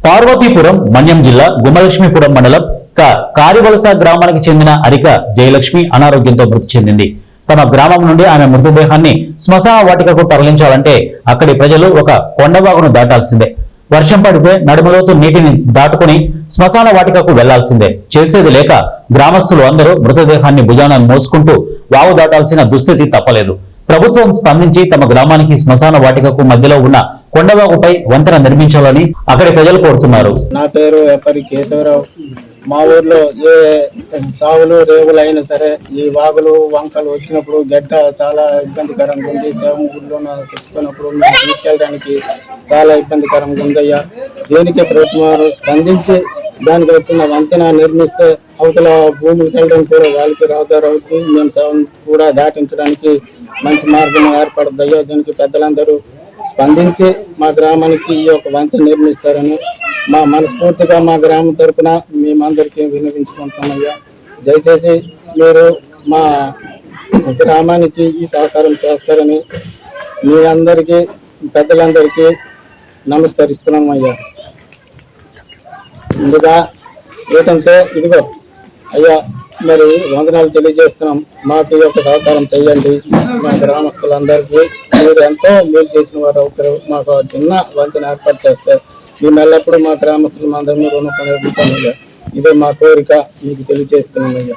పార్వతీపురం మన్యం జిల్లా గుమ్మలక్ష్మీపురం మండలం కారివలస గ్రామానికి చెందిన అరిక జయలక్ష్మి అనారోగ్యంతో మృతి చెందింది. తమ గ్రామం నుండి ఆమె మృతదేహాన్ని శ్మశాన వాటికకు తరలించాలంటే అక్కడి ప్రజలు ఒక కొండవాగును దాటాల్సిందే. వర్షం పడితే నడుములోతు నీటిని దాటుకుని శ్మశాన వాటికకు వెళ్లాల్సిందే. చేసేది లేక గ్రామస్తులు అందరూ మృతదేహాన్ని భుజాన మోసుకుంటూ వాగు దాటాల్సిన దుస్థితి తప్పలేదు. ప్రభుత్వం స్పందించి తమ గ్రామానికి శ్మశాన వాటికకు మధ్యలో ఉన్న కొండవాగుపై వంతెన నిర్మించాలని అక్కడి ప్రజలు కోరుతున్నారు. నా పేరు ఎప్పటి కేశవరావు. మా ఊర్లో ఏ సాగులు రేవులు అయినా సరే ఈ వాగులు వంకలు వచ్చినప్పుడు గడ్డ చాలా ఇబ్బందికరంగా ఉంది. శవం ఊళ్ళో చెప్పుకున్నప్పుడు మేము తీసుకెళ్ళడానికి చాలా ఇబ్బందికరంగా ఉందయ్యా. దీనికి ప్రభుత్వం స్పందించి దానికి వచ్చిన వంతెన నిర్మిస్తే అవతల భూమికి వెళ్ళడానికి కూడా వాళ్ళకి రహదారి అవుతుంది. మేము శవం కూడా దాటించడానికి మంచి మార్గం ఏర్పడుతుందయ్యా. దీనికి పెద్దలందరూ స్పందించి మా గ్రామానికి ఈ యొక్క వంతెన నిర్మిస్తారని మా మనస్ఫూర్తిగా మా గ్రామం తరఫున మేమందరికీ విన్నవించుకుంటున్నామయ్యా. దయచేసి మీరు మా గ్రామానికి ఈ సహకారం చేస్తారని మీ అందరికీ పెద్దలందరికీ నమస్కరిస్తున్నామయ్యా. ముందుగా ఏంటంటే ఇదిగో అయ్యా, మరి వందనాలు తెలియజేస్తున్నాం. మాకు ఈ యొక్క సహకారం చేయండి. మా గ్రామస్తులందరికీ మీరు ఎంతో మేలు చేసిన వారు అవుతారు. మాకు చిన్న వంతెన ఏర్పాటు చేస్తే మేము ఎల్లప్పుడూ మా గ్రామస్తులు అందరూ రుణపడి ఉంటామయ్యా. ఇదే మా కోరిక మీకు తెలియజేస్తున్నామయ్యా.